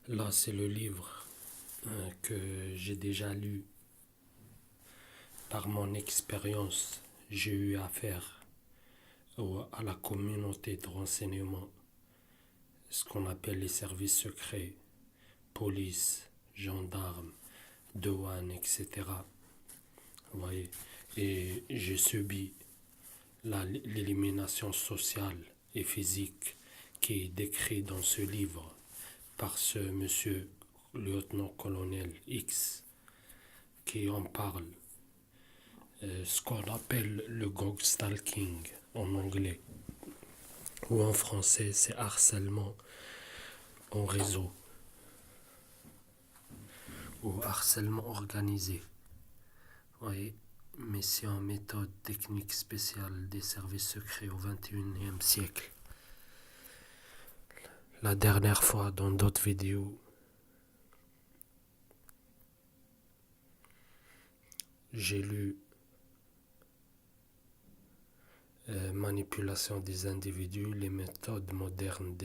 Là, c'est le livre que j'ai déjà lu. Par mon expérience, j'ai eu affaire à la communauté de renseignement, ce qu'on appelle les services secrets, police, gendarmes, douane, etc. Vous voyez. Et j'ai subi l'élimination sociale et physique qui est décrite dans ce livre par ce monsieur lieutenant-colonel X qui en parle. Ce qu'on appelle le ghost stalking en anglais ou en français c'est harcèlement en réseau ou harcèlement organisé. Vous voyez, mais c'est une méthode technique spéciale des services secrets au XXIe siècle. La dernière fois, dans d'autres vidéos, j'ai lu manipulation des individus, les méthodes modernes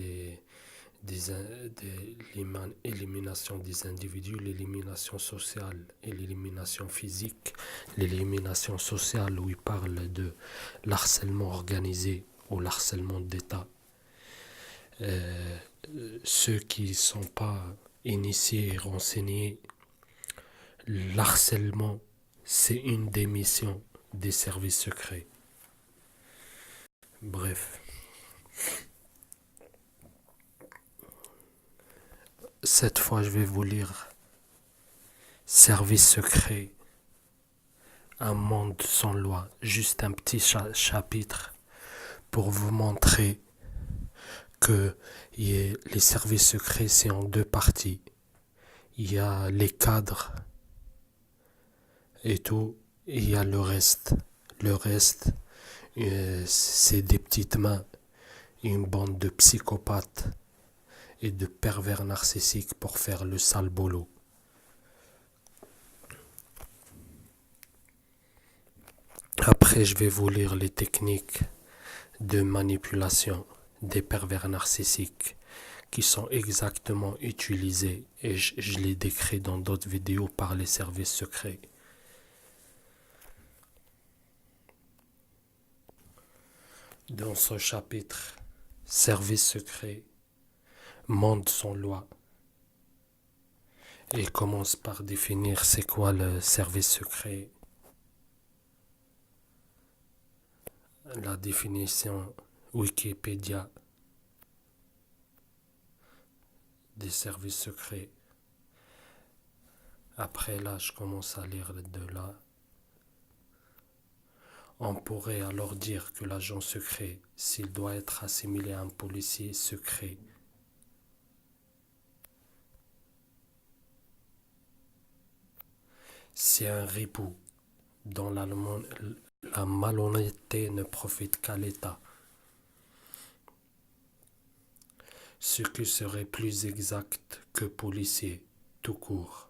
l'élimination des individus, l'élimination sociale et l'élimination physique. L'élimination sociale où il parle de l'harcèlement organisé ou l'harcèlement d'État. Ceux qui ne sont pas initiés et renseignés, l'harcèlement, c'est une des missions des services secrets. Bref. Cette fois, je vais vous lire Service secret, un monde sans loi. Juste un petit chapitre pour vous montrer que les services secrets, c'est en deux parties. Il y a les cadres et tout, et il y a le reste. Le reste, c'est des petites mains, une bande de psychopathes et de pervers narcissiques pour faire le sale boulot. Après, je vais vous lire les techniques de manipulation des pervers narcissiques qui sont exactement utilisées et je les décris dans d'autres vidéos par les services secrets. Dans ce chapitre, service secret, monde sans loi, il commence par définir c'est quoi le service secret. La définition Wikipédia des services secrets. Après là, je commence à lire de là. On pourrait alors dire que l'agent secret, s'il doit être assimilé à un policier secret, c'est un ripou dont la malhonnêteté ne profite qu'à l'État. Ce qui serait plus exact que policier, tout court.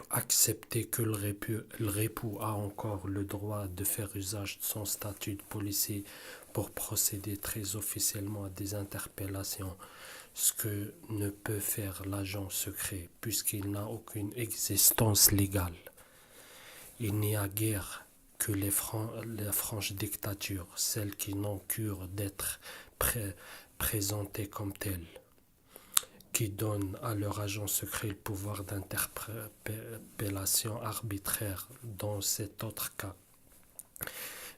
Accepter que le répou a encore le droit de faire usage de son statut de policier pour procéder très officiellement à des interpellations, ce que ne peut faire l'agent secret puisqu'il n'a aucune existence légale. Il n'y a guère que la franche dictature, celles qui n'ont cure d'être présentées comme telles, qui donnent à leur agent secret le pouvoir d'interpellation arbitraire dans cet autre cas.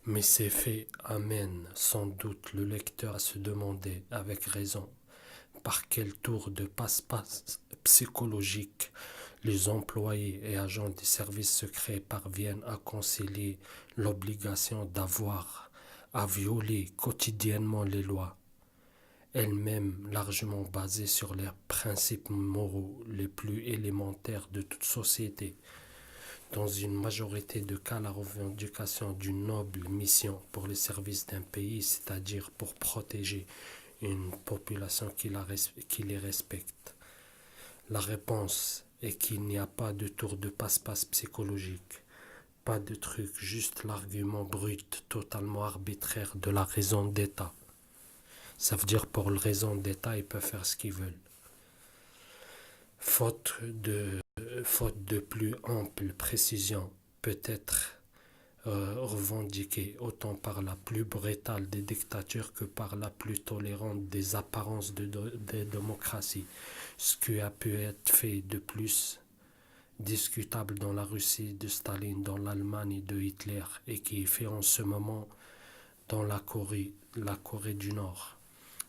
Mais ces faits amènent sans doute le lecteur à se demander, avec raison, par quel tour de passe-passe psychologique les employés et agents des services secrets parviennent à concilier l'obligation d'avoir à violer quotidiennement les lois, elles-mêmes largement basées sur les principes moraux les plus élémentaires de toute société. Dans une majorité de cas, la revendication d'une noble mission pour les services d'un pays, c'est-à-dire pour protéger une population qui les respecte. La réponse est qu'il n'y a pas de tour de passe-passe psychologique, pas de truc, juste l'argument brut, totalement arbitraire de la raison d'État. Ça veut dire pour le raison d'État, ils peuvent faire ce qu'ils veulent. Faute de, faute de plus ample précision, peut-être revendiquée autant par la plus brutale des dictatures que par la plus tolérante des apparences des démocraties. Ce qui a pu être fait de plus discutable dans la Russie de Staline, dans l'Allemagne de Hitler et qui est fait en ce moment dans la Corée du Nord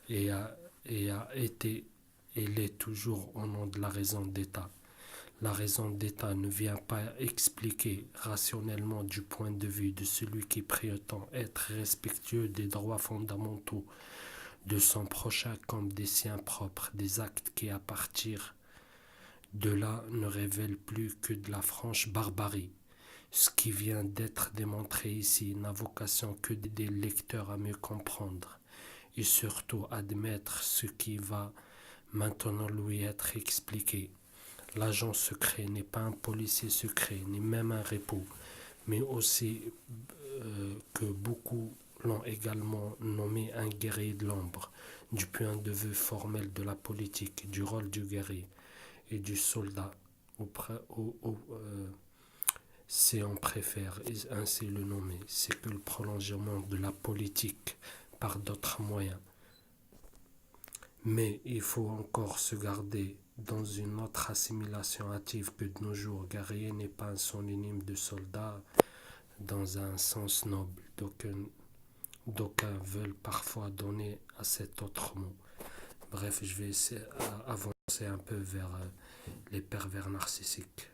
et a été et l'est toujours au nom de la raison d'État. La raison d'État ne vient pas expliquer rationnellement du point de vue de celui qui prétend être respectueux des droits fondamentaux de son prochain comme des siens propres, des actes qui à partir de là ne révèlent plus que de la franche barbarie. Ce qui vient d'être démontré ici n'a vocation que d'aider le lecteur à mieux comprendre et surtout admettre ce qui va maintenant lui être expliqué. L'agent secret n'est pas un policier secret, ni même un répôt, mais aussi que beaucoup l'ont également nommé un guerrier de l'ombre, du point de vue formel de la politique, du rôle du guerrier et du soldat. Si on préfère ainsi le nommer, c'est que le prolongement de la politique par d'autres moyens. Mais il faut encore se garder dans une autre assimilation hâtive que de nos jours. Guerrier n'est pas un synonyme de soldat dans un sens noble. D'aucuns veulent parfois donner à cet autre mot. Bref, je vais essayer d'avancer un peu vers les pervers narcissiques.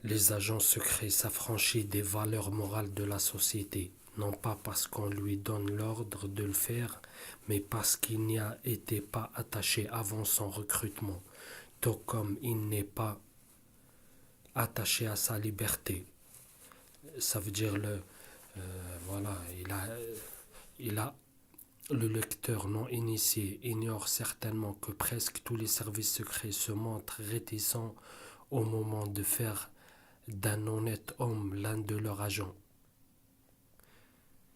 Les agents secrets s'affranchissent des valeurs morales de la société, non pas parce qu'on lui donne l'ordre de le faire, mais parce qu'il n'y a été pas attaché avant son recrutement, tout comme il n'est pas attaché à sa liberté. Ça veut dire voilà, il a le lecteur non initié ignore certainement que presque tous les services secrets se montrent réticents au moment de faire d'un honnête homme l'un de leurs agents.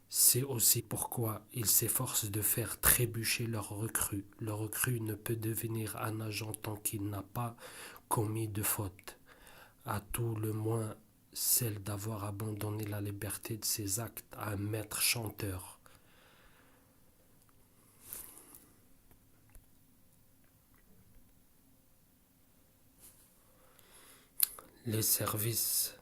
C'est aussi pourquoi ils s'efforcent de faire trébucher leur recrue. Le recrue ne peut devenir un agent tant qu'il n'a pas commis de faute, à tout le moins celle d'avoir abandonné la liberté de ses actes à un maître chanteur. Les services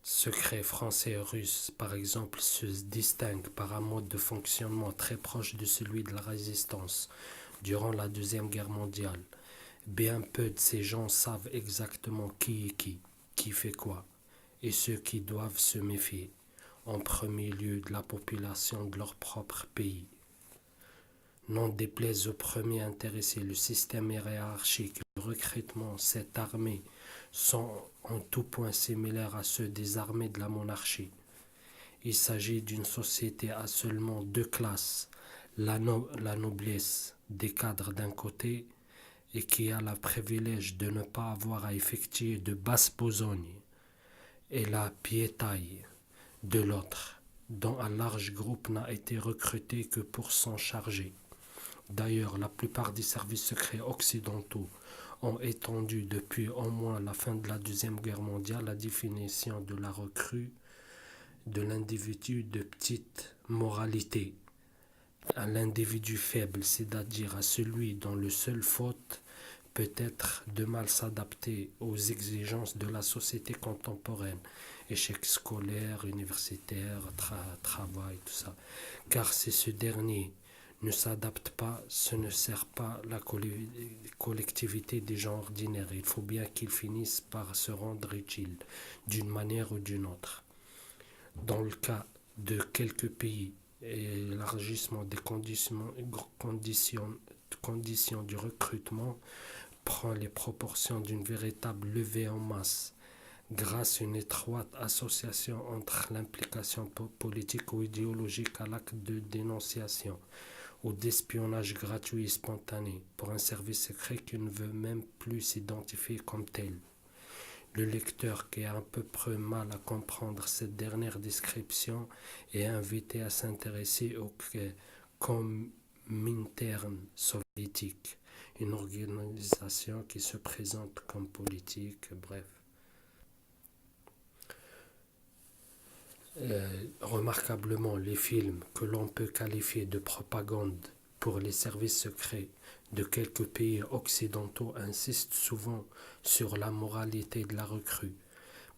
secrets français et russes, par exemple, se distinguent par un mode de fonctionnement très proche de celui de la résistance durant la Deuxième Guerre mondiale. Bien peu de ces gens savent exactement qui est qui fait quoi, et ceux qui doivent se méfier, en premier lieu de la population de leur propre pays. N'en déplaise aux premiers intéressés, le système hiérarchique, le recrutement, cette armée sont en tout point similaires à ceux des armées de la monarchie. Il s'agit d'une société à seulement deux classes, la noblesse des cadres d'un côté et qui a le privilège de ne pas avoir à effectuer de basse besogne, et la piétaille de l'autre, dont un large groupe n'a été recruté que pour s'en charger. D'ailleurs, la plupart des services secrets occidentaux ont étendu depuis au moins la fin de la Deuxième Guerre mondiale la définition de la recrue de l'individu de petite moralité à l'individu faible, c'est-à-dire à celui dont le seul faute peut être de mal s'adapter aux exigences de la société contemporaine, échec scolaire, universitaire, travail, tout ça. Car si ce dernier ne s'adapte pas, ce ne sert pas la collectivité des gens ordinaires. Il faut bien qu'ils finissent par se rendre utiles, d'une manière ou d'une autre. Dans le cas de quelques pays, et l'élargissement des conditions du recrutement prend les proportions d'une véritable levée en masse, grâce à une étroite association entre l'implication politique ou idéologique à l'acte de dénonciation, ou d'espionnage gratuit et spontané pour un service secret qui ne veut même plus s'identifier comme tel. Le lecteur qui a un peu près mal à comprendre cette dernière description est invité à s'intéresser au Komintern soviétique, une organisation qui se présente comme politique, bref. Remarquablement, les films que l'on peut qualifier de propagande pour les services secrets de quelques pays occidentaux insistent souvent sur la moralité de la recrue,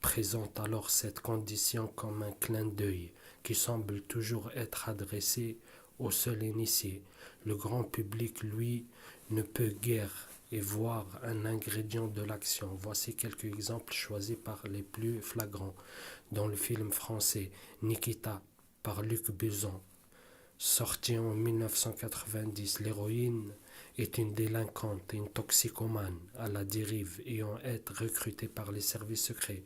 présentent alors cette condition comme un clin d'œil qui semble toujours être adressé au seul initié. Le grand public, lui, ne peut guère y voir un ingrédient de l'action. Voici quelques exemples choisis par les plus flagrants. Dans le film français Nikita par Luc Besson, sorti en 1990, l'héroïne est une délinquante et une toxicomane à la dérive ayant été recrutée par les services secrets.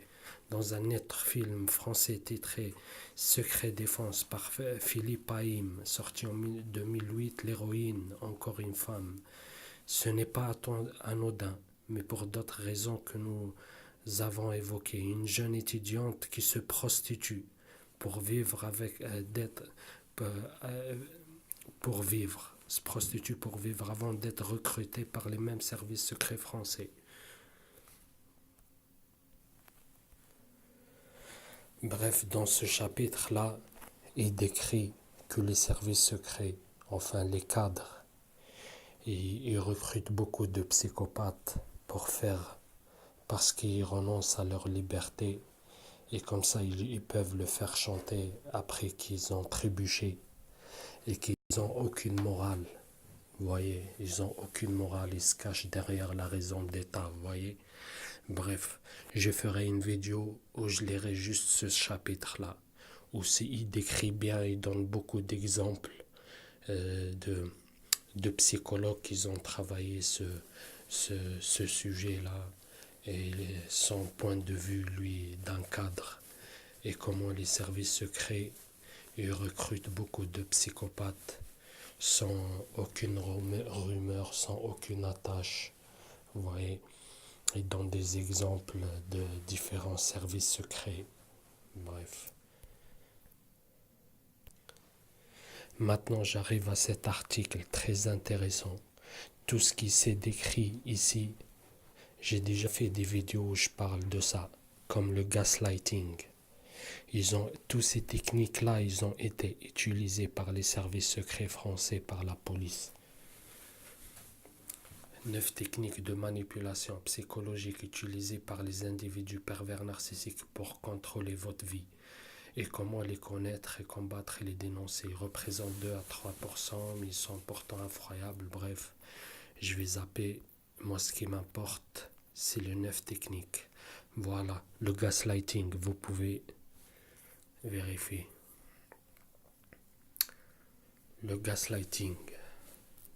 Dans un autre film français titré Secret Défense par Philippe Haïm, sorti en 2008, l'héroïne, encore une femme. Ce n'est pas anodin, mais pour d'autres raisons que nous avons évoquées. Une jeune étudiante qui se prostitue pour vivre se prostitue pour vivre avant d'être recrutée par les mêmes services secrets français. Bref, dans ce chapitre-là, il décrit que les services secrets, enfin les cadres, ils recrutent beaucoup de psychopathes parce qu'ils renoncent à leur liberté et comme ça ils peuvent le faire chanter après qu'ils ont trébuché et qu'ils n'ont aucune morale. Vous voyez, ils n'ont aucune morale, ils se cachent derrière la raison d'État, vous voyez. Bref, je ferai une vidéo où je lirai juste ce chapitre-là, où il décrit bien, il donne beaucoup d'exemples de psychologues qui ont travaillé ce sujet-là et son point de vue, lui, d'un cadre et comment les services secrets ils recrutent beaucoup de psychopathes sans aucune rumeur, sans aucune attache. Vous voyez, il donne des exemples de différents services secrets. Bref. Maintenant, j'arrive à cet article très intéressant. Tout ce qui s'est décrit ici, j'ai déjà fait des vidéos où je parle de ça, comme le gaslighting. Toutes ces techniques-là, ils ont été utilisées par les services secrets français, par la police. 9 techniques de manipulation psychologique utilisées par les individus pervers narcissiques pour contrôler votre vie. Et comment les connaître et combattre et les dénoncer. Ils représentent 2 à 3%, mais ils sont pourtant effroyables. Bref, je vais zapper. Moi, ce qui m'importe, c'est les 9 techniques. Voilà, le gaslighting, vous pouvez vérifier. Le gaslighting,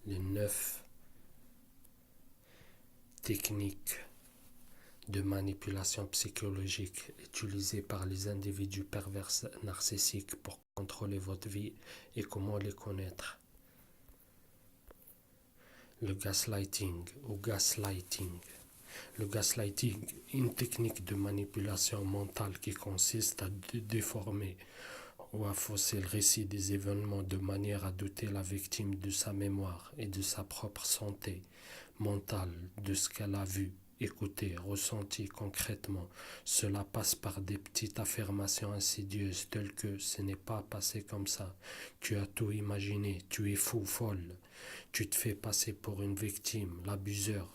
les 9 techniques de manipulation psychologique utilisées par les individus pervers narcissiques pour contrôler votre vie et comment les connaître. Le gaslighting ou gaslighting. Le gaslighting est une technique de manipulation mentale qui consiste à déformer ou à fausser le récit des événements de manière à doter la victime de sa mémoire et de sa propre santé mentale, de ce qu'elle a vu, écouté, ressenti concrètement. Cela passe par des petites affirmations insidieuses telles que ce n'est pas passé comme ça, tu as tout imaginé, tu es fou, folle, tu te fais passer pour une victime, l'abuseur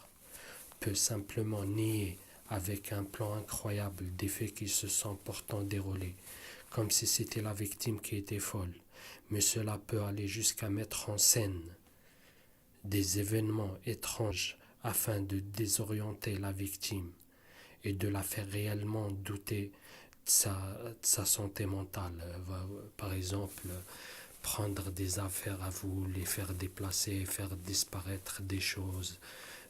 peut simplement nier avec un plan incroyable des faits qui se sont pourtant déroulés, comme si c'était la victime qui était folle. Mais cela peut aller jusqu'à mettre en scène des événements étranges afin de désorienter la victime et de la faire réellement douter de sa santé mentale. Par exemple, prendre des affaires à vous, les faire déplacer, faire disparaître des choses,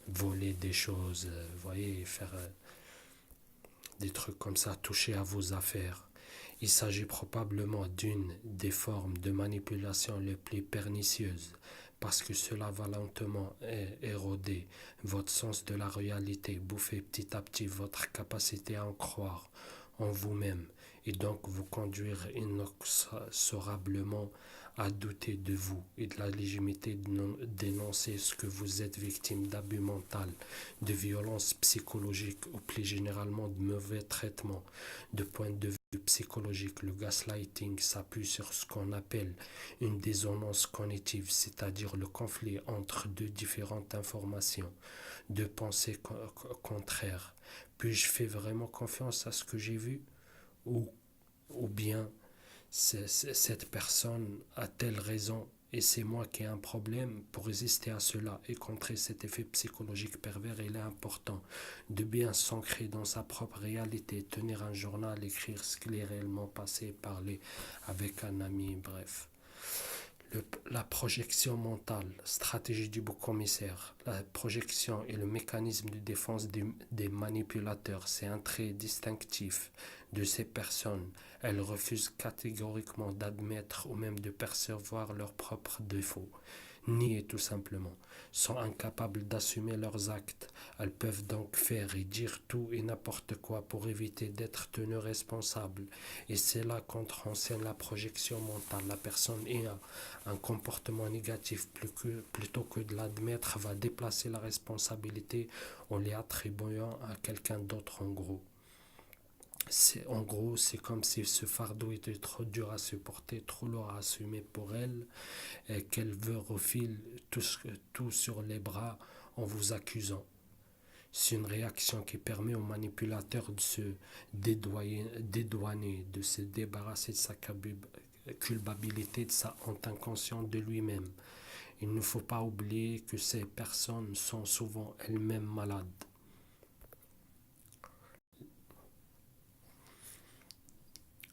voler des choses, voyez, faire des trucs comme ça, toucher à vos affaires. Il s'agit probablement d'une des formes de manipulation les plus pernicieuses parce que cela va lentement éroder votre sens de la réalité, bouffer petit à petit votre capacité à en croire en vous-même et donc vous conduire inexorablement à douter de vous et de la légitimité d'énoncer ce que vous êtes victime d'abus mental, de violences psychologiques ou plus généralement de mauvais traitements. De point de vue psychologique, le gaslighting s'appuie sur ce qu'on appelle une dissonance cognitive, c'est-à-dire le conflit entre deux différentes informations, deux pensées contraires. Puis-je faire vraiment confiance à ce que j'ai vu ou, ou bien cette personne a-t-elle raison et c'est moi qui ai un problème? Pour résister à cela et contrer cet effet psychologique pervers, il est important de bien s'ancrer dans sa propre réalité, tenir un journal, écrire ce qu'il est réellement passé, parler avec un ami, bref. La projection mentale, stratégie du bouc commissaire. La projection est le mécanisme de défense des manipulateurs. C'est un trait distinctif de ces personnes. Elles refusent catégoriquement d'admettre ou même de percevoir leurs propres défauts. Nier tout simplement, sont incapables d'assumer leurs actes. Elles peuvent donc faire et dire tout et n'importe quoi pour éviter d'être tenues responsables. Et c'est là qu'entre en scène la projection mentale. La personne ayant un comportement négatif plutôt que de l'admettre va déplacer la responsabilité en les attribuant à quelqu'un d'autre en gros. C'est comme si ce fardeau était trop dur à supporter, trop lourd à assumer pour elle, et qu'elle veut refiler tout sur les bras en vous accusant. C'est une réaction qui permet au manipulateur de se dédouaner, de se débarrasser de sa culpabilité, de sa honte inconsciente de lui-même. Il ne faut pas oublier que ces personnes sont souvent elles-mêmes malades.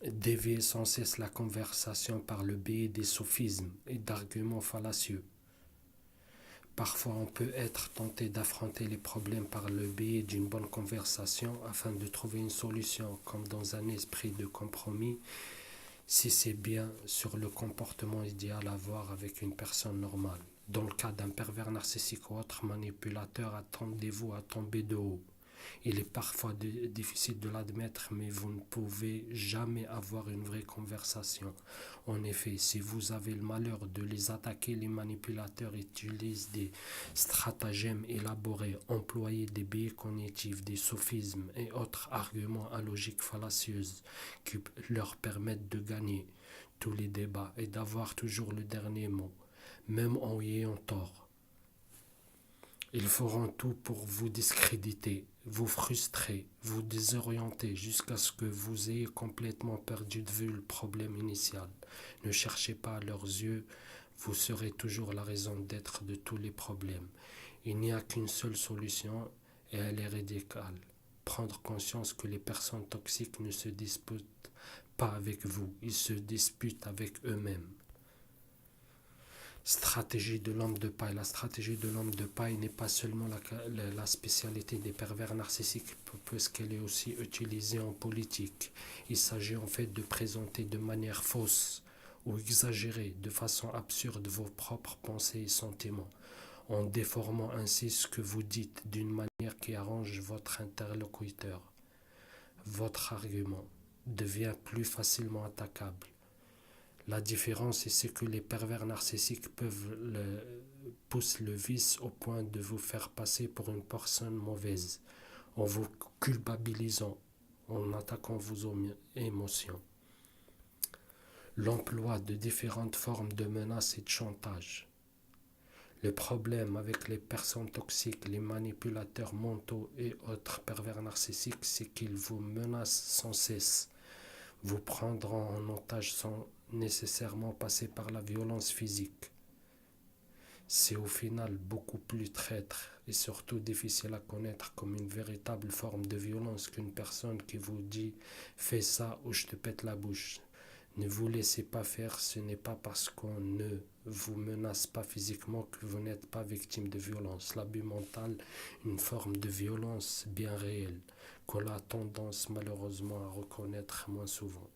Dévier sans cesse la conversation par le biais des sophismes et d'arguments fallacieux. Parfois, on peut être tenté d'affronter les problèmes par le biais d'une bonne conversation afin de trouver une solution, comme dans un esprit de compromis, si c'est bien sur le comportement idéal à avoir avec une personne normale. Dans le cas d'un pervers narcissique ou autre manipulateur, attendez-vous à tomber de haut. Il est parfois difficile de l'admettre, mais vous ne pouvez jamais avoir une vraie conversation. En effet, si vous avez le malheur de les attaquer, les manipulateurs utilisent des stratagèmes élaborés, emploient des biais cognitifs, des sophismes et autres arguments à logique fallacieuse qui leur permettent de gagner tous les débats et d'avoir toujours le dernier mot, même en ayant tort. Ils feront tout pour vous discréditer, vous frustrer, vous désorienter jusqu'à ce que vous ayez complètement perdu de vue le problème initial. Ne cherchez pas à leurs yeux, vous serez toujours la raison d'être de tous les problèmes. Il n'y a qu'une seule solution et elle est radicale. Prendre conscience que les personnes toxiques ne se disputent pas avec vous, ils se disputent avec eux-mêmes. Stratégie de l'homme de paille. La stratégie de l'homme de paille n'est pas seulement la spécialité des pervers narcissiques, puisqu'elle est aussi utilisée en politique. Il s'agit en fait de présenter de manière fausse ou exagérée, de façon absurde, vos propres pensées et sentiments, en déformant ainsi ce que vous dites d'une manière qui arrange votre interlocuteur. Votre argument devient plus facilement attaquable. La différence, c'est que les pervers narcissiques poussent le vice au point de vous faire passer pour une personne mauvaise, en vous culpabilisant, en attaquant vos émotions. L'emploi de différentes formes de menaces et de chantage. Le problème avec les personnes toxiques, les manipulateurs mentaux et autres pervers narcissiques, c'est qu'ils vous menacent sans cesse, vous prendront en otage sans nécessairement passer par la violence physique. C'est au final beaucoup plus traître et surtout difficile à connaître comme une véritable forme de violence qu'une personne qui vous dit « fais ça ou je te pète la bouche ». Ne vous laissez pas faire, ce n'est pas parce qu'on ne vous menace pas physiquement que vous n'êtes pas victime de violence. L'abus mental, une forme de violence bien réelle, qu'on a tendance malheureusement à reconnaître moins souvent.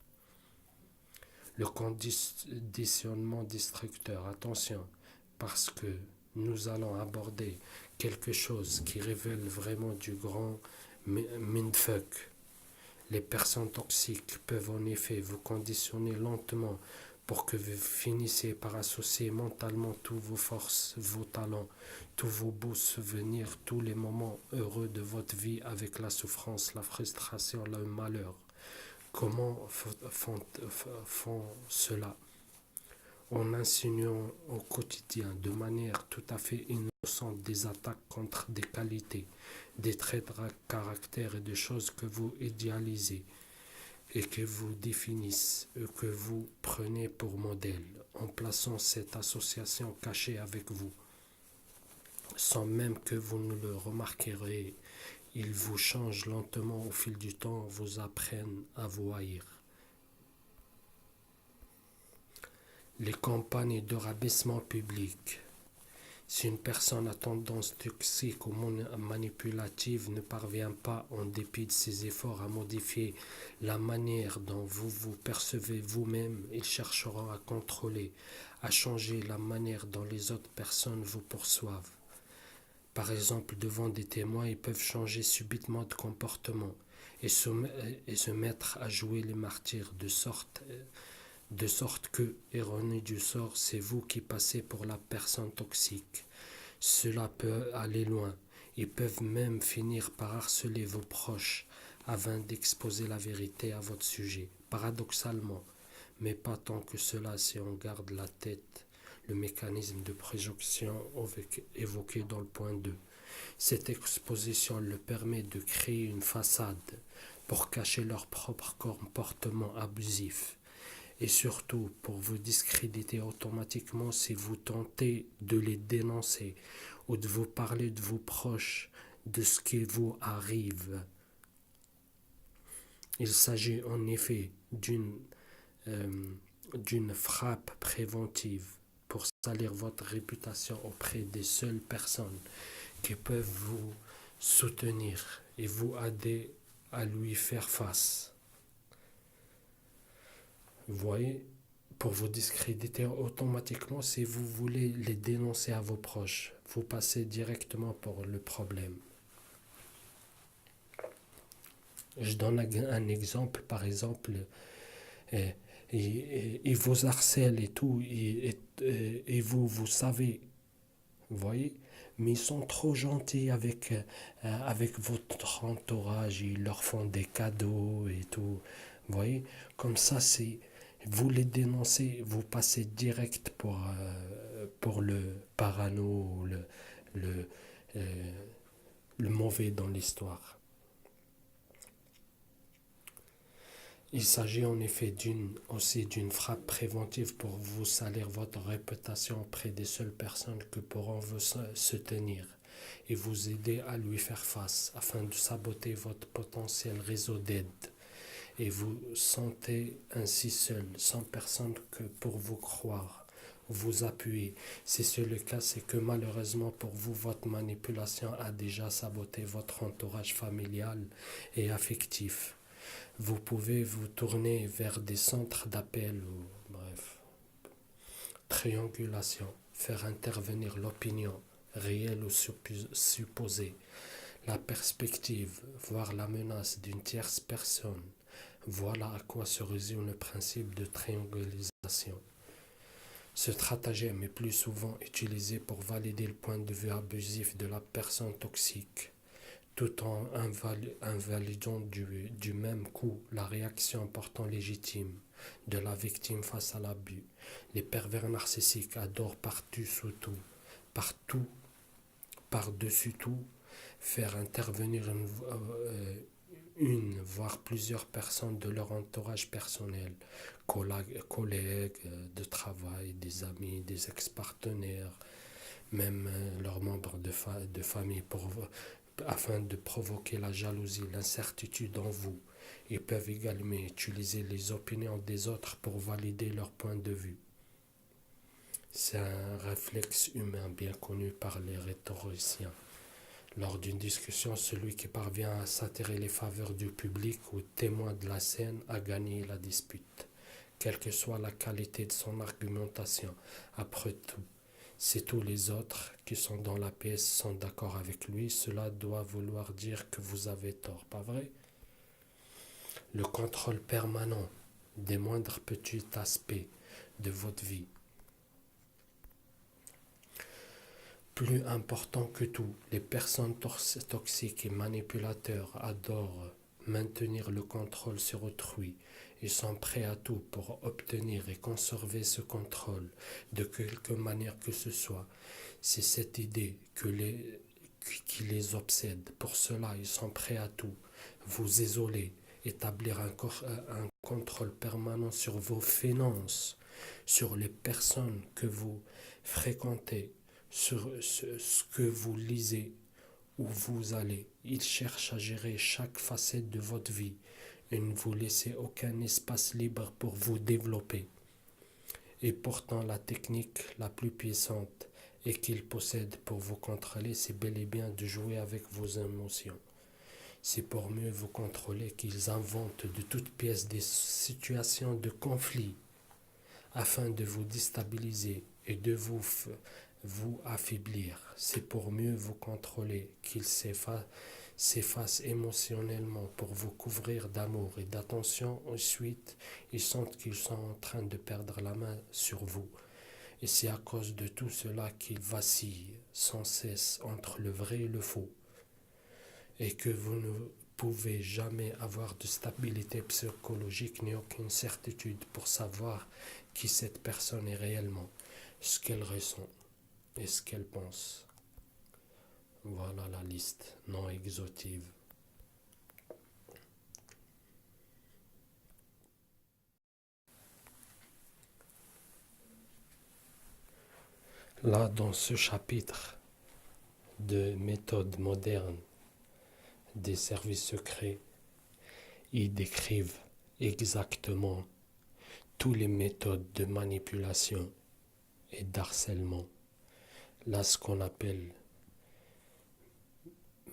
Le conditionnement destructeur, attention, parce que nous allons aborder quelque chose qui révèle vraiment du grand mindfuck. Les personnes toxiques peuvent en effet vous conditionner lentement pour que vous finissiez par associer mentalement toutes vos forces, vos talents, tous vos beaux souvenirs, tous les moments heureux de votre vie avec la souffrance, la frustration, le malheur. Comment font cela? En insinuant au quotidien de manière tout à fait innocente des attaques contre des qualités, des traits de caractère et des choses que vous idéalisez et que vous définissez et que vous prenez pour modèle, en plaçant cette association cachée avec vous, sans même que vous ne le remarquerez. Ils vous changent lentement au fil du temps, vous apprennent à vous haïr. Les campagnes de rabaissement public. Si une personne à tendance toxique ou manipulative ne parvient pas, en dépit de ses efforts, à modifier la manière dont vous vous percevez vous-même, il cherchera à contrôler, à changer la manière dont les autres personnes vous perçoivent. Par exemple, devant des témoins, ils peuvent changer subitement de comportement et se mettre à jouer les martyrs de sorte que, ironie du sort, c'est vous qui passez pour la personne toxique. Cela peut aller loin. Ils peuvent même finir par harceler vos proches afin d'exposer la vérité à votre sujet, paradoxalement, mais pas tant que cela si on garde la tête, le mécanisme de projection évoqué dans le point 2. Cette exposition leur permet de créer une façade pour cacher leur propre comportement abusif et surtout pour vous discréditer automatiquement si vous tentez de les dénoncer ou de vous parler de vos proches, de ce qui vous arrive. Il s'agit en effet d'une frappe préventive pour salir votre réputation auprès des seules personnes qui peuvent vous soutenir et vous aider à lui faire face. Vous voyez, pour vous discréditer automatiquement, si vous voulez les dénoncer à vos proches, vous passez directement pour le problème. Je donne un exemple, par exemple, ils vous harcèlent et tout, et vous savez, vous voyez, mais ils sont trop gentils avec votre entourage, ils leur font des cadeaux et tout, vous voyez, comme ça c'est... Vous les dénoncez, vous passez direct pour le parano, le, euh, le mauvais dans l'histoire. Il s'agit en effet aussi d'une frappe préventive pour vous salir votre réputation auprès des seules personnes que pourront vous se tenir et vous aider à lui faire face afin de saboter votre potentiel réseau d'aide. Et vous sentez ainsi seul, sans personne que pour vous croire, vous appuyer. Si c'est le cas, c'est que malheureusement pour vous, votre manipulation a déjà saboté votre entourage familial et affectif. Vous pouvez vous tourner vers des centres d'appel ou, bref, triangulation, faire intervenir l'opinion, réelle ou supposée, la perspective, voire la menace d'une tierce personne. Voilà à quoi se résume le principe de triangulation. Ce stratagème est plus souvent utilisé pour valider le point de vue abusif de la personne toxique, tout en invalidant du même coup la réaction pourtant légitime de la victime face à l'abus. Les pervers narcissiques adorent partout, par-dessus tout, faire intervenir une, voire plusieurs personnes de leur entourage personnel, collègues de travail, des amis, des ex-partenaires, même leurs membres de famille, afin de provoquer la jalousie, l'incertitude en vous. Ils peuvent également utiliser les opinions des autres pour valider leur point de vue. C'est un réflexe humain bien connu par les rhétoriciens. Lors d'une discussion, celui qui parvient à s'attirer les faveurs du public ou témoin de la scène a gagné la dispute, quelle que soit la qualité de son argumentation. Après tout, Si tous les autres qui sont dans la pièce sont d'accord avec lui, cela doit vouloir dire que vous avez tort, pas vrai? Le contrôle permanent des moindres petits aspects de votre vie. Plus important que tout, les personnes toxiques et manipulateurs adorent maintenir le contrôle sur autrui. Ils sont prêts à tout pour obtenir et conserver ce contrôle de quelque manière que ce soit. C'est cette idée qui les obsède. Pour cela, ils sont prêts à tout. Vous isoler, établir un contrôle permanent sur vos finances, sur les personnes que vous fréquentez, sur ce que vous lisez, où vous allez. Ils cherchent à gérer chaque facette de votre vie et ne vous laissez aucun espace libre pour vous développer. Et pourtant, la technique la plus puissante et qu'ils possèdent pour vous contrôler, c'est bel et bien de jouer avec vos émotions. C'est pour mieux vous contrôler qu'ils inventent de toutes pièces des situations de conflit afin de vous déstabiliser et de vous affaiblir. C'est pour mieux vous contrôler qu'ils s'effacent émotionnellement pour vous couvrir d'amour et d'attention. Ensuite, ils sentent qu'ils sont en train de perdre la main sur vous. Et c'est à cause de tout cela qu'ils vacillent sans cesse entre le vrai et le faux. Et que vous ne pouvez jamais avoir de stabilité psychologique ni aucune certitude pour savoir qui cette personne est réellement, ce qu'elle ressent et ce qu'elle pense. Voilà la liste non exhaustive. Là, dans ce chapitre de méthode moderne des services secrets, ils décrivent exactement toutes les méthodes de manipulation et d'harcèlement. Là, ce qu'on appelle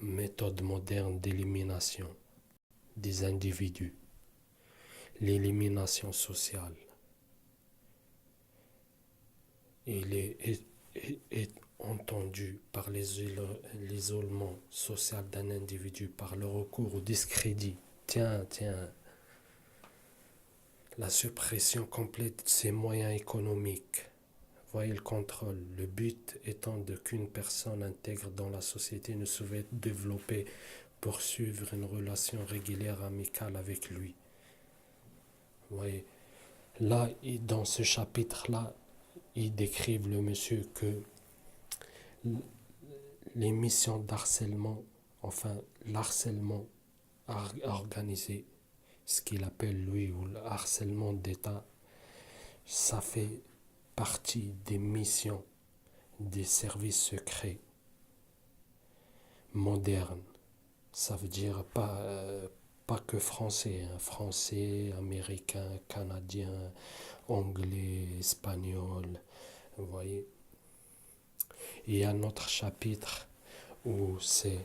méthode moderne d'élimination des individus, l'élimination sociale. Il est entendu par l'isolement social d'un individu, par le recours au discrédit. Tiens, la suppression complète de ses moyens économiques. Voyez le contrôle. Le but étant de qu'une personne intègre dans la société ne souhaite développer, poursuivre une relation régulière amicale avec lui. Voyez, là, dans ce chapitre-là, ils décrivent le monsieur que les missions d'harcèlement, enfin l'harcèlement organisé, ce qu'il appelle lui, ou le harcèlement d'État, ça fait partie des missions des services secrets modernes. Ça veut dire pas que français, hein, français, américain, canadien, anglais, espagnol, vous voyez. Il y a un autre chapitre où c'est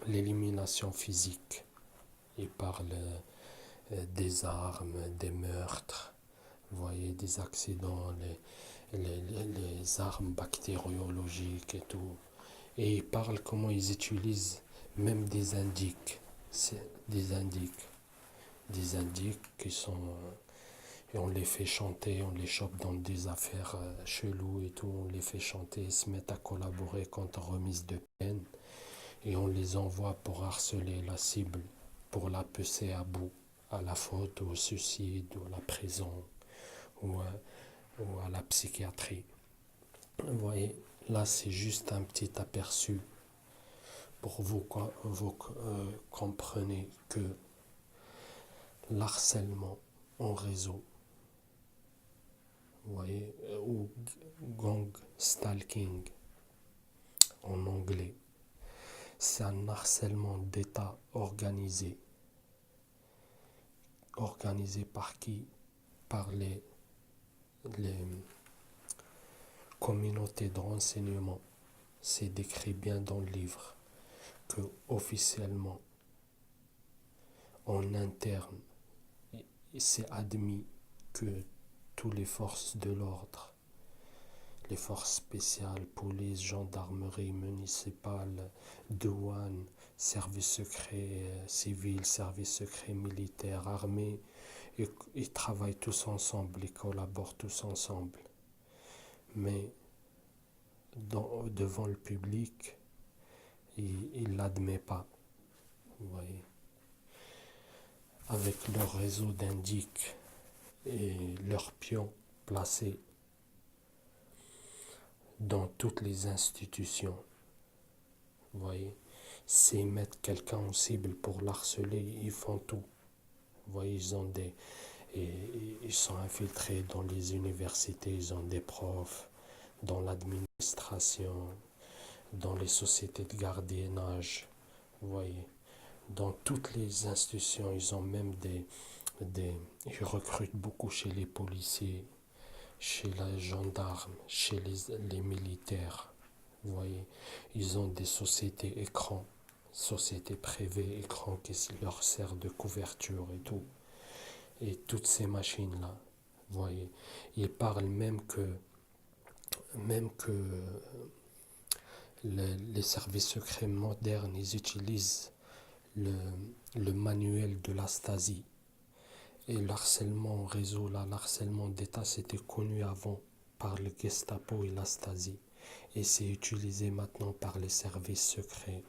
l'élimination physique. Il parle des armes, des meurtres, vous voyez, des accidents, les armes bactériologiques et tout. Et il parle comment ils utilisent même des indiques. Des indiques qui sont... et on les fait chanter, on les chope dans des affaires cheloues et tout, on les fait chanter, ils se mettent à collaborer contre remise de peine et on les envoie pour harceler la cible, pour la peser à bout, à la faute, au suicide, ou à la prison, ou à la psychiatrie. Vous voyez, là c'est juste un petit aperçu pour vous comprenez que l'harcèlement en réseau, vous voyez, ou gang stalking en anglais, c'est un harcèlement d'État organisé. Organisé par qui? Par les communautés de renseignement. C'est décrit bien dans le livre que officiellement, en interne, c'est admis que toutes les forces de l'ordre les forces spéciales, police, gendarmerie municipale, douane, services secrets civils, services secrets militaires, armée, ils travaillent tous ensemble, ils collaborent tous ensemble. Mais devant le public, ils ne l'admettent pas. Vous voyez. Avec leur réseau d'indiques et leurs pions placés dans toutes les institutions. Vous voyez, s'ils mettent quelqu'un en cible pour l'harceler, ils font tout. Vous voyez, ils sont infiltrés dans les universités, ils ont des profs, dans l'administration, dans les sociétés de gardiennage. Vous voyez, dans toutes les institutions, ils ont même ils recrutent beaucoup chez les policiers, chez les gendarmes, chez les militaires. Vous voyez, ils ont des sociétés écrans, sociétés privées écrans qui leur servent de couverture et tout. Et toutes ces machines-là, vous voyez, ils parlent même que les services secrets modernes, ils utilisent le manuel de la Stasi. Et l'harcèlement réseau, là, l'harcèlement d'État, c'était connu avant par le Gestapo et la Stasi. Et c'est utilisé maintenant par les services secrets.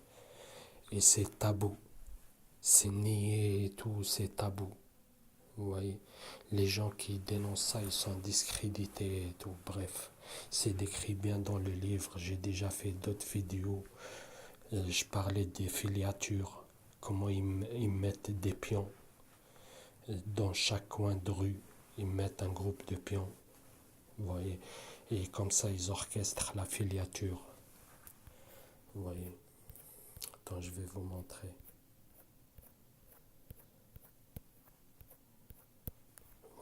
Et c'est tabou. C'est nié et tout, c'est tabou. Vous voyez, les gens qui dénoncent ça, ils sont discrédités et tout. Bref, c'est décrit bien dans le livre. J'ai déjà fait d'autres vidéos. Je parlais des filiatures, comment ils mettent des pions dans chaque coin de rue. Ils mettent un groupe de pions. Vous voyez, et comme ça, ils orchestrent la filiature. Vous voyez. Attends, je vais vous montrer.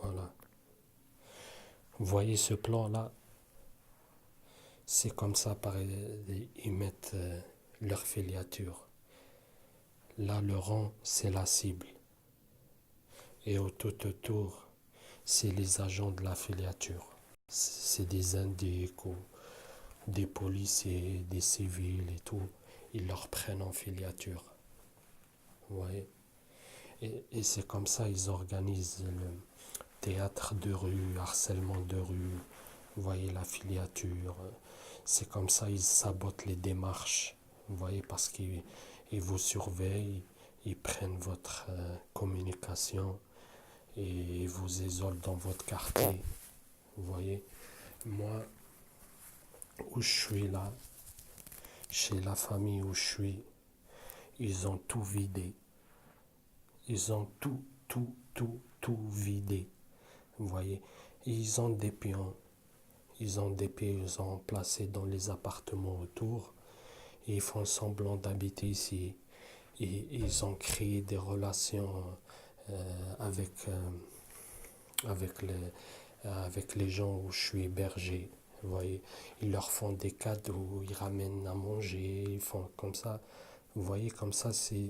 Voilà. Vous voyez ce plan-là? C'est comme ça, ils mettent leur filiature. Là, le rang, c'est la cible. Et tout autour, c'est les agents de la filiature. C'est des indiques ou des policiers, des civils et tout. Ils leur prennent en filiature. Vous voyez? Et c'est comme ça ils organisent le théâtre de rue, harcèlement de rue. Vous voyez la filiature. C'est comme ça ils sabotent les démarches. Vous voyez, parce qu'ils vous surveillent, ils prennent votre communication et ils vous isolent dans votre quartier. Vous voyez, moi, où je suis là, chez la famille où je suis, ils ont tout vidé. Ils ont tout vidé. Vous voyez, et ils ont des pions. Ils ont des pions, ils ont placés dans les appartements autour. Et ils font semblant d'habiter ici. Et ils ont créé des relations avec, avec les gens où je suis hébergé. Vous voyez, ils leur font des cadeaux, ils ramènent à manger, ils font comme ça. Vous voyez, comme ça, c'est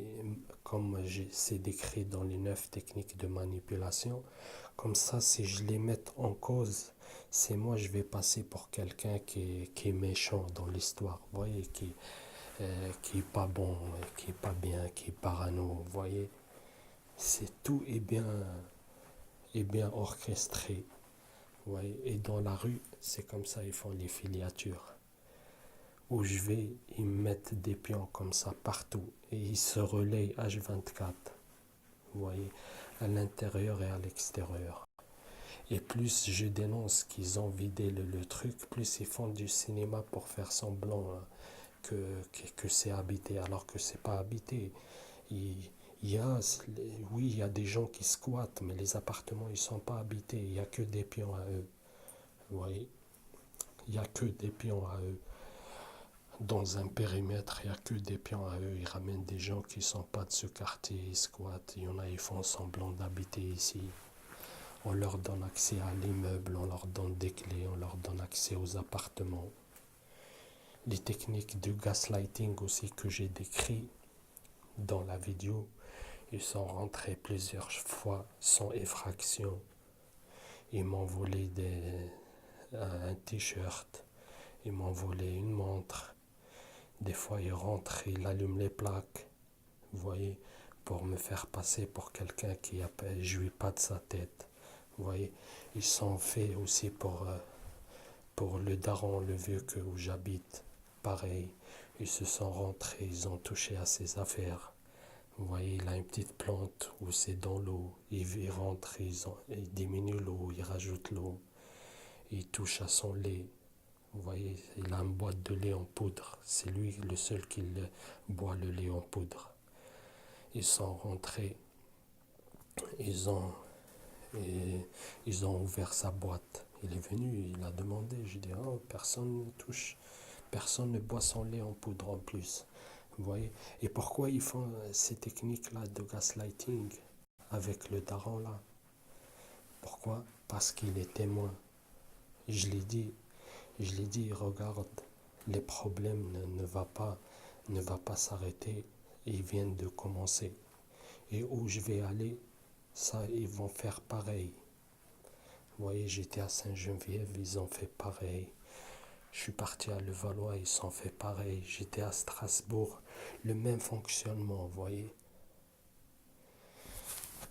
décrit dans les 9 techniques de manipulation. Comme ça, si je les mets en cause, c'est moi, je vais passer pour quelqu'un qui est méchant dans l'histoire. Vous voyez, qui est pas bon, qui est pas bien, qui est parano. Vous voyez, tout est bien orchestré. Vous voyez, et dans la rue, c'est comme ça, ils font les filiatures. Où je vais, ils mettent des pions comme ça partout et ils se relayent H24. Vous voyez, à l'intérieur et à l'extérieur. Et plus je dénonce qu'ils ont vidé le truc, plus ils font du cinéma pour faire semblant que c'est habité, alors que c'est pas habité. Oui, il y a des gens qui squattent, mais les appartements, ils sont pas habités. Il n'y a que des pions à eux. Vous voyez, il n'y a que des pions à eux. Dans un périmètre, il n'y a que des pions à eux. Ils ramènent des gens qui ne sont pas de ce quartier, ils squattent. Il y en a, ils font semblant d'habiter ici. On leur donne accès à l'immeuble, on leur donne des clés, on leur donne accès aux appartements. Les techniques de gaslighting aussi que j'ai décrites dans la vidéo, ils sont rentrés plusieurs fois sans effraction. Ils m'ont volé un t-shirt, Ils m'ont volé une montre. Des fois, ils rentrent, ils allument les plaques. Vous voyez, pour me faire passer pour quelqu'un qui ne jouit pas de sa tête. Vous voyez, ils sont faits aussi pour le daron, le vieux où j'habite. Pareil, ils se sont rentrés, ils ont touché à ses affaires. Vous voyez, il a une petite plante où c'est dans l'eau. Ils rentrent, ils diminuent l'eau, ils rajoutent l'eau. Ils touchent à son lait. Vous voyez, il a une boîte de lait en poudre. C'est lui le seul qui boit le lait en poudre. Ils sont rentrés, ils ont, ils ont ouvert sa boîte. Il est venu, il a demandé. Je dis, oh, personne ne touche, personne ne boit son lait en poudre en plus. Vous voyez. Et pourquoi ils font ces techniques-là de gaslighting avec le daron là? Pourquoi? Parce qu'il est témoin. Je l'ai dit, regarde, les problèmes ne va pas s'arrêter. Ils viennent de commencer. Et où je vais aller, ça, ils vont faire pareil. Vous voyez, j'étais à Saint-Geneviève, ils ont fait pareil. Je suis parti à Levallois, ils ont fait pareil. J'étais à Strasbourg, le même fonctionnement, vous voyez.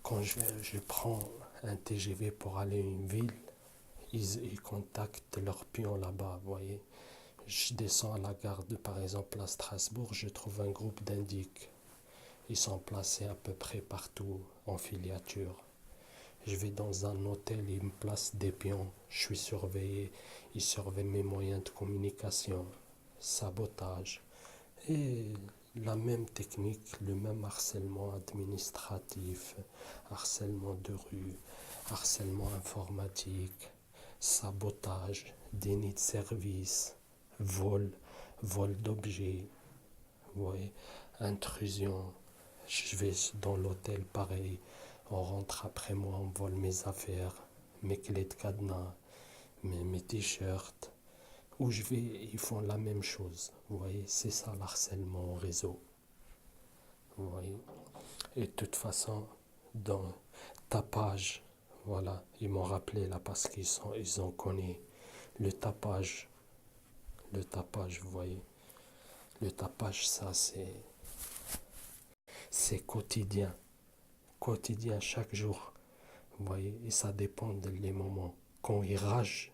Quand je prends un TGV pour aller à une ville, ils contactent leur pion là-bas, vous voyez. Je descends à la gare de, par exemple, à Strasbourg, je trouve un groupe d'indiques. Ils sont placés à peu près partout en filiature. Je vais dans un hôtel, ils me placent des pions. Je suis surveillé, ils surveillent mes moyens de communication, sabotage. Et la même technique, le même harcèlement administratif, harcèlement de rue, harcèlement informatique, sabotage, déni de service, vol d'objets, ouais, intrusion. Je vais dans l'hôtel, pareil. On rentre après moi, on vole mes affaires, mes clés de cadenas, mes t-shirts. Où je vais, ils font la même chose. Vous voyez, c'est ça l'harcèlement au réseau. Vous voyez. Et de toute façon, dans tapage, voilà, ils m'ont rappelé là parce ils ont connu le tapage. Le tapage, vous voyez. Le tapage, ça, c'est quotidien. Quotidien, chaque jour. Vous voyez, et ça dépend des moments. Quand ils ragent,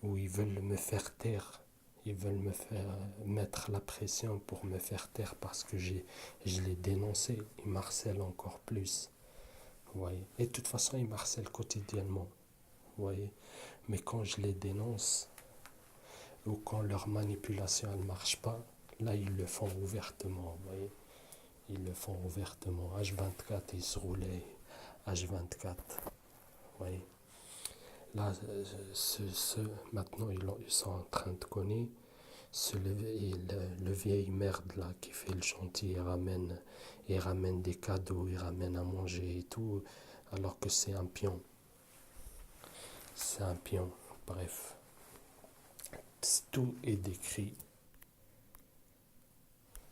ou ils veulent me faire taire, ils veulent me faire mettre la pression pour me faire taire parce que je l'ai dénoncé, ils m'harcèlent encore plus. Vous voyez. Et de toute façon, ils m'harcèlent quotidiennement. Vous voyez. Mais quand je les dénonce, ou quand leur manipulation ne marche pas, là, ils le font ouvertement. Vous voyez. Ils le font ouvertement. H24, ils se roulaient. H24. Vous voyez. Là, maintenant, ils sont en train de connaître. Le vieil merde là qui fait le chantier, il ramène des cadeaux, il ramène à manger et tout, alors que c'est un pion. C'est un pion. Bref, tout est décrit.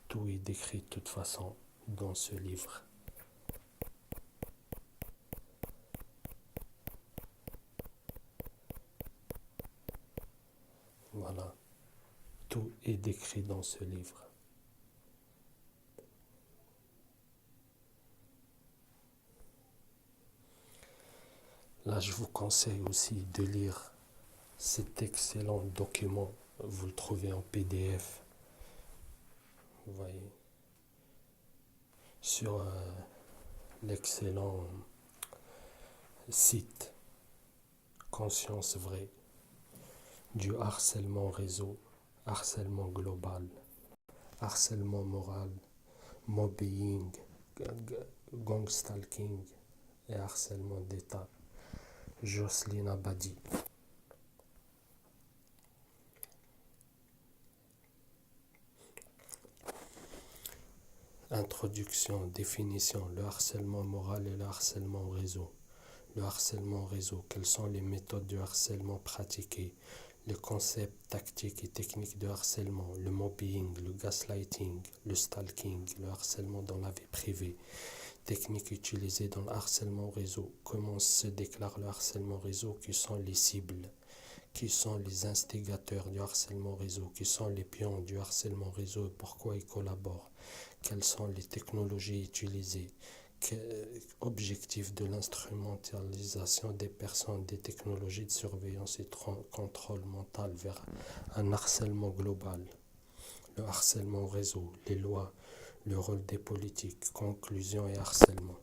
Tout est décrit de toute façon dans ce livre. Voilà. Tout est décrit dans ce livre. Là, je vous conseille aussi de lire cet excellent document. Vous le trouvez en PDF. Vous voyez. Sur l'excellent site Conscience Vraie du harcèlement réseau, harcèlement global, harcèlement moral, mobbing, gang stalking et harcèlement d'État. Jocelyne Abadi. Introduction, définition, le harcèlement moral et le harcèlement réseau. Le harcèlement réseau, quelles sont les méthodes de harcèlement pratiquées, le concept, tactique et technique de harcèlement, le mobbing, le gaslighting, le stalking, le harcèlement dans la vie privée, techniques utilisées dans le harcèlement réseau, comment se déclare le harcèlement réseau, qui sont les cibles, qui sont les instigateurs du harcèlement réseau, qui sont les pions du harcèlement réseau, pourquoi ils collaborent, quelles sont les technologies utilisées, objectif de l'instrumentalisation des personnes, des technologies de surveillance et de contrôle mental vers un harcèlement global, le harcèlement réseau, les lois, le rôle des politiques, conclusion et harcèlement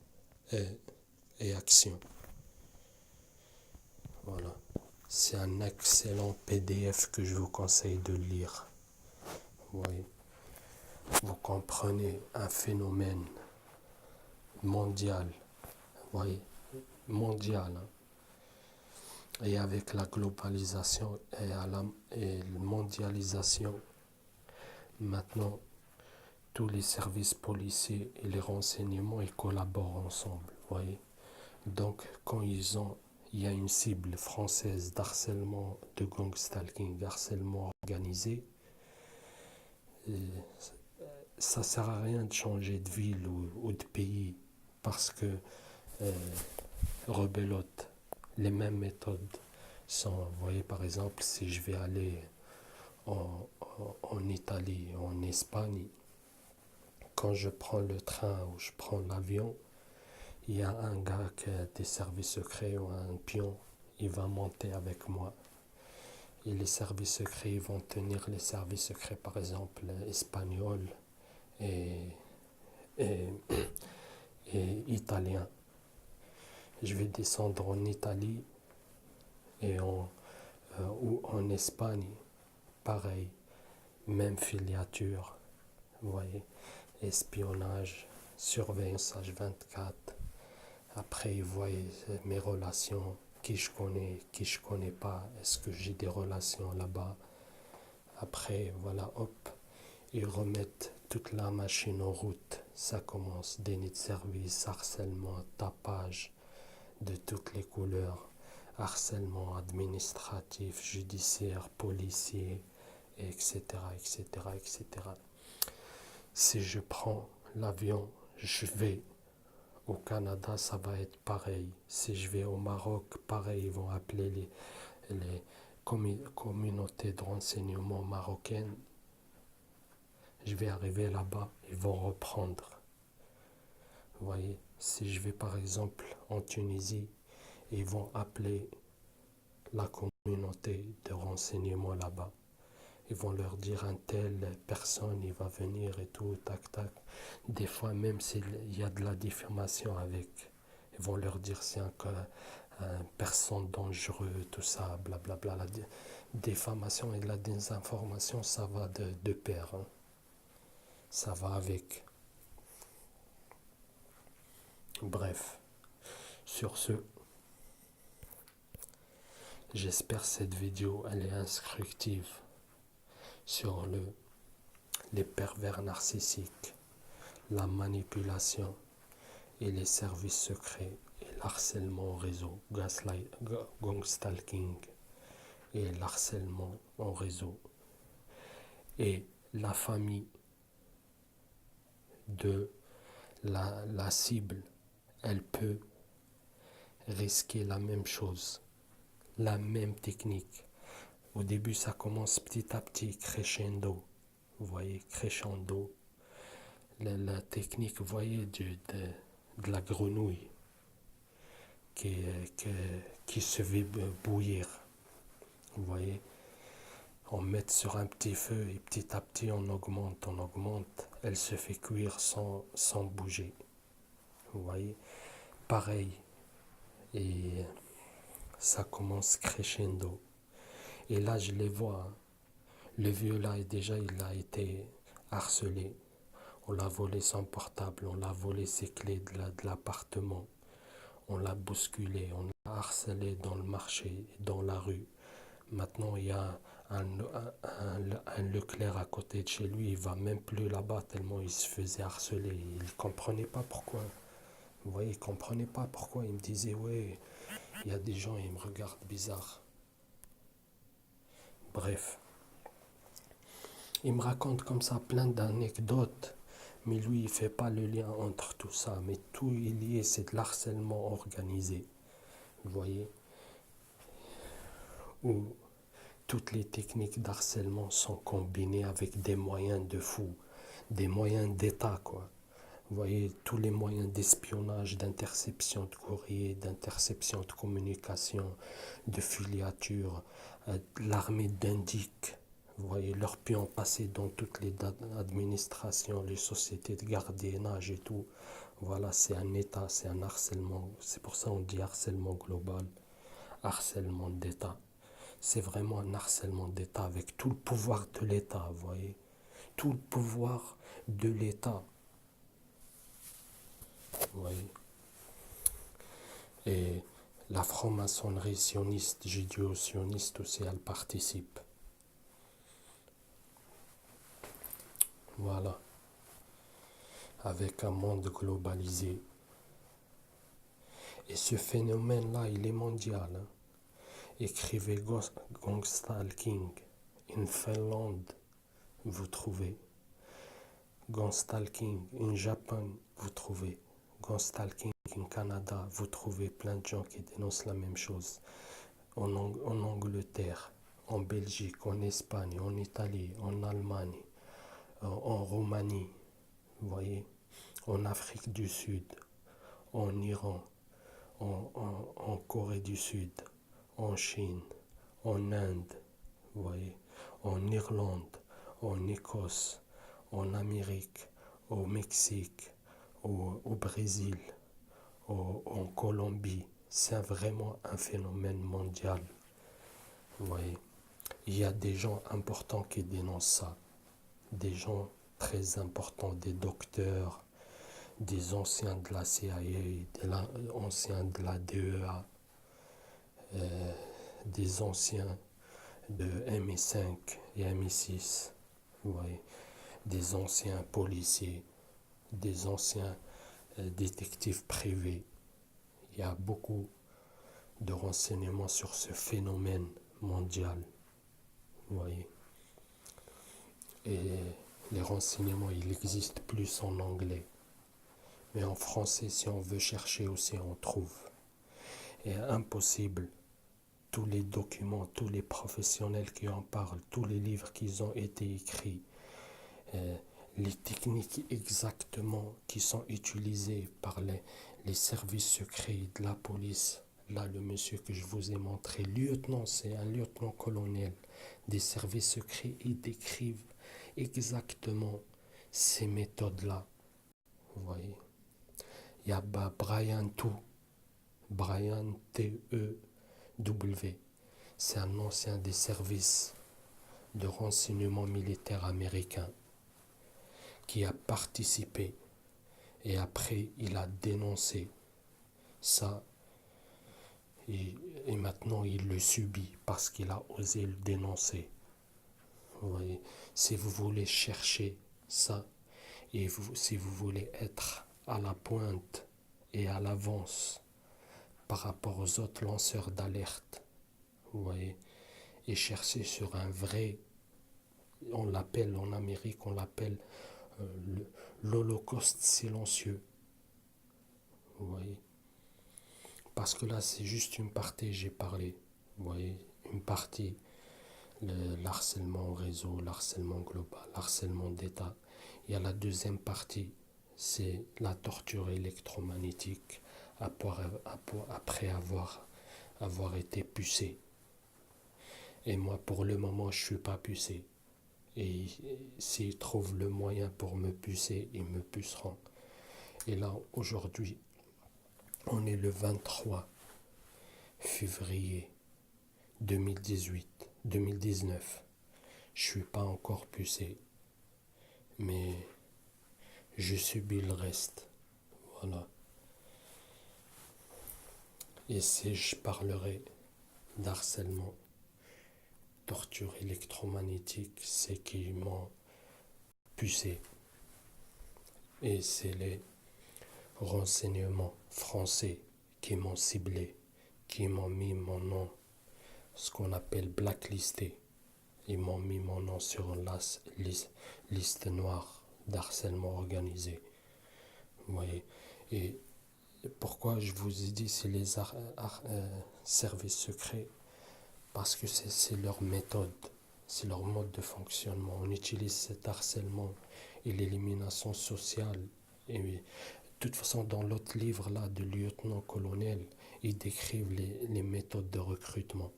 et action. Voilà. C'est un excellent PDF que je vous conseille de lire. Oui. Vous comprenez un phénomène mondial, oui, mondial. Et avec la globalisation et la mondialisation, maintenant, tous les services policiers et les renseignements, ils collaborent ensemble, voyez. Donc, quand il y a une cible française d'harcèlement, de gang stalking, harcèlement organisé, ça ne sert à rien de changer de ville ou de pays parce que rebelote, les mêmes méthodes sont, vous voyez, par exemple, si je vais aller en Italie, en Espagne, quand je prends le train ou je prends l'avion, il y a un gars qui a des services secrets ou un pion, il va monter avec moi. Et les services secrets, ils vont tenir les services secrets, par exemple, espagnols et, et, et italiens. Je vais descendre en Italie et ou en Espagne, pareil, même filiature, vous voyez, espionnage, surveillance H24. Après, ils voient mes relations, qui je connais pas, est-ce que j'ai des relations là-bas. Après, voilà, hop, ils remettent toute la machine en route. Ça commence, déni de service, harcèlement, tapage de toutes les couleurs, harcèlement administratif, judiciaire, policier, etc., etc., etc. Si je prends l'avion, je vais au Canada, ça va être pareil. Si je vais au Maroc, pareil, ils vont appeler les communautés de renseignement marocaines. Je vais arriver là-bas, ils vont reprendre. Vous voyez, si je vais par exemple en Tunisie, ils vont appeler la communauté de renseignement là-bas. Ils vont leur dire un tel personne, il va venir et tout, tac, tac. Des fois, même s'il y a de la diffamation avec, ils vont leur dire c'est un personne dangereux, tout ça, blablabla. La diffamation et la désinformation, ça va de pair. Hein. Ça va avec. Bref, sur ce, j'espère que cette vidéo, elle est instructive sur les pervers narcissiques, la manipulation et les services secrets et l'harcèlement au réseau, gaslight, gang stalking et l'harcèlement en réseau. Et la famille de la cible, elle peut risquer la même chose, la même technique. Au début, ça commence petit à petit, crescendo. Vous voyez, crescendo. La technique, vous voyez, de la grenouille qui se fait bouillir. Vous voyez, on met sur un petit feu et petit à petit on augmente. Elle se fait cuire sans bouger. Vous voyez, pareil. Et ça commence crescendo. Et là, je les vois. Hein. Le vieux là, déjà, il a été harcelé. On l'a volé son portable, on l'a volé ses clés de l'appartement. On l'a bousculé, on l'a harcelé dans le marché, dans la rue. Maintenant, il y a un Leclerc à côté de chez lui, il va même plus là-bas tellement il se faisait harceler. Il ne comprenait pas pourquoi. Vous voyez, il ne comprenait pas pourquoi. Il me disait, ouais, il y a des gens, ils me regardent bizarre. Bref. Il me raconte comme ça plein d'anecdotes, mais lui, il ne fait pas le lien entre tout ça. Mais tout est lié, c'est de l'harcèlement organisé. Vous voyez, où Toutes les techniques d'harcèlement sont combinées avec des moyens de fou, des moyens d'État, quoi. Vous voyez, tous les moyens d'espionnage, d'interception de courrier, d'interception de communication, de filature, l'armée d'indique. Vous voyez, leur pion passé dans toutes les administrations, les sociétés de gardiennage et tout. Voilà, c'est un État, c'est un harcèlement. C'est pour ça qu'on dit harcèlement global, harcèlement d'État. C'est vraiment un harcèlement d'État avec tout le pouvoir de l'État, vous voyez. Tout le pouvoir de l'État. Vous voyez. Et la franc-maçonnerie sioniste, judéo-sioniste aussi, elle participe. Voilà. Avec un monde globalisé. Et ce phénomène-là, il est mondial. Hein. Écrivez Gongstalking in Finlande, vous trouvez. Gongstalking in Japan, vous trouvez. Gongstalking in Canada, vous trouvez plein de gens qui dénoncent la même chose. En Angleterre, en Belgique, en Espagne, en Italie, en Allemagne, en Roumanie, vous voyez, en Afrique du Sud, en Iran, en Corée du Sud, en Chine, en Inde, vous voyez, en Irlande, en Écosse, en Amérique, au Mexique, au Brésil, en Colombie. C'est vraiment un phénomène mondial. Vous voyez, il y a des gens importants qui dénoncent ça. Des gens très importants, des docteurs, des anciens de la CIA, des anciens de la DEA, des anciens de MI5 et MI6, vous voyez, des anciens policiers, des anciens détectives privés. Il y a beaucoup de renseignements sur ce phénomène mondial, vous voyez. Et les renseignements, il existe plus en anglais. Mais en français, si on veut chercher aussi, on trouve. Et impossible, tous les documents, tous les professionnels qui en parlent, tous les livres qui ont été écrits, les techniques exactement qui sont utilisées par les services secrets de la police. Là, le monsieur que je vous ai montré, lieutenant, c'est un lieutenant-colonel des services secrets, ils décrivent exactement ces méthodes-là. Vous voyez. Il y a Brian T-E-W. C'est un ancien des services de renseignement militaire américain qui a participé et après il a dénoncé ça et maintenant il le subit parce qu'il a osé le dénoncer. Vous voyez, si vous voulez chercher ça et si vous voulez être à la pointe et à l'avance par rapport aux autres lanceurs d'alerte, vous voyez, et chercher sur un vrai, on l'appelle en Amérique, on l'appelle l'Holocauste silencieux, vous voyez, parce que là c'est juste une partie, j'ai parlé, vous voyez, une partie, l'harcèlement au réseau, l'harcèlement global, l'harcèlement d'État. Il y a la deuxième partie, c'est la torture électromagnétique après avoir été pucé. Et moi, pour le moment, je ne suis pas pucé. Et s'ils trouvent le moyen pour me pucer, ils me puceront. Et là, aujourd'hui, on est le 23 février 2019. Je ne suis pas encore pucé. Mais je subis le reste. Voilà. Et si je parlerai d'harcèlement, torture électromagnétique, c'est qu'ils m'ont pucé. Et c'est les renseignements français qui m'ont ciblé, qui m'ont mis mon nom, ce qu'on appelle blacklisté. Ils m'ont mis mon nom sur la liste noire d'harcèlement organisé. Vous voyez. Et pourquoi je vous ai dit c'est les services secrets, parce que c'est leur méthode, c'est leur mode de fonctionnement. On utilise cet harcèlement et l'élimination sociale. Et de toute façon, dans l'autre livre là de lieutenant-colonel, ils décrivent les méthodes de recrutement.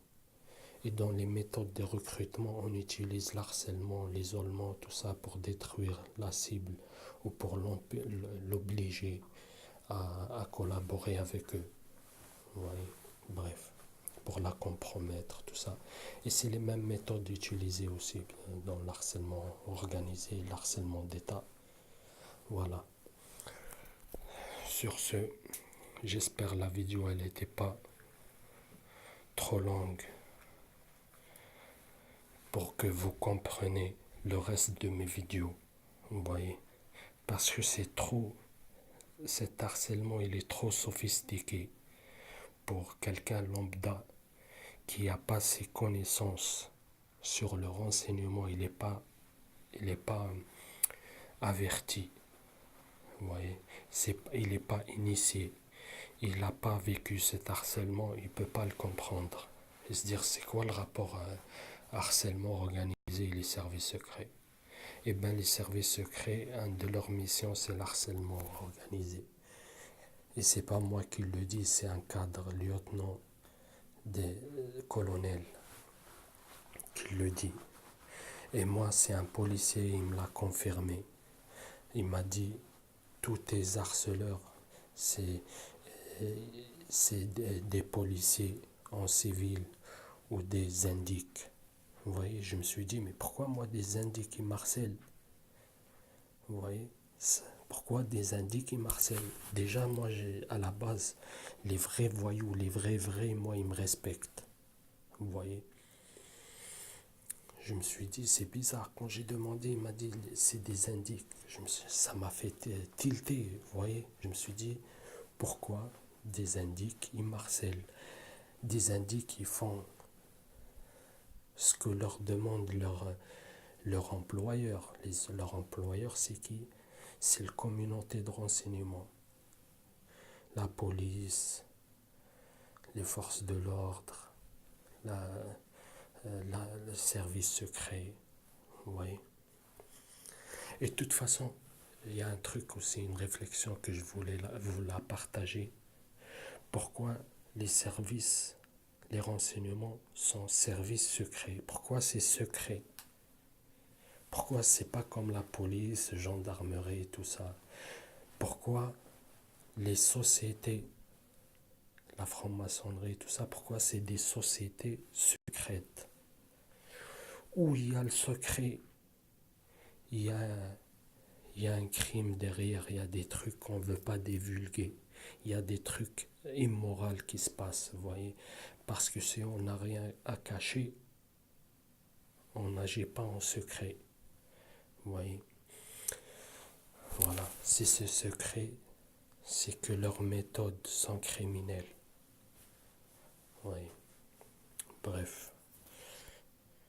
Et dans les méthodes de recrutement, on utilise l'harcèlement, l'isolement, tout ça pour détruire la cible ou pour l'obliger à collaborer avec eux. Ouais, bref, pour la compromettre, tout ça. Et c'est les mêmes méthodes utilisées aussi dans l'harcèlement organisé, l'harcèlement d'État. Voilà. Sur ce, j'espère la vidéo elle n'était pas trop longue pour que vous compreniez le reste de mes vidéos. Vous voyez, parce que cet harcèlement il est trop sophistiqué pour quelqu'un lambda qui n'a pas ses connaissances sur le renseignement, il est pas averti. Vous voyez, il n'est pas initié. Il n'a pas vécu cet harcèlement, il ne peut pas le comprendre. Et se dire, c'est quoi le rapport à harcèlement organisé et les services secrets? Eh bien, les services secrets, une de leurs missions, c'est l'harcèlement organisé. Et c'est pas moi qui le dis, c'est un cadre lieutenant des colonels qui le dit. Et moi, c'est un policier, il me l'a confirmé. Il m'a dit, tous tes harceleurs, c'est des policiers en civil ou des indiques. Vous voyez, je me suis dit, mais pourquoi moi des indiques qui m'harcèlent? Vous voyez, pourquoi des indiques qui m'harcèlent? Déjà, moi, à la base, les vrais voyous, les vrais, moi, ils me respectent. Vous voyez, je me suis dit, c'est bizarre. Quand j'ai demandé, il m'a dit, c'est des indiques. Ça m'a fait tilter, vous voyez. Je me suis dit, pourquoi des indiques, ils m'harcèlent? Des indiques qui font ce que leur demande leur employeur. Leur employeur, c'est qui? C'est la communauté de renseignement. La police, les forces de l'ordre, le service secret. Vous voyez. Et de toute façon, il y a un truc aussi, une réflexion que je voulais vous la partager. Pourquoi les services, les renseignements sont services secrets? Pourquoi c'est secret? Pourquoi c'est pas comme la police, gendarmerie, tout ça? Pourquoi les sociétés, la franc-maçonnerie, tout ça, pourquoi c'est des sociétés secrètes? Où il y a le secret, il y a un crime derrière, il y a des trucs qu'on ne veut pas divulguer. Il y a des trucs immoraux qui se passent, vous voyez. Parce que si on n'a rien à cacher, on n'agit pas en secret. Vous voyez. Voilà. Si c'est secret, c'est que leurs méthodes sont criminelles. Oui. Bref.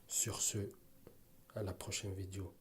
Sur ce, à la prochaine vidéo.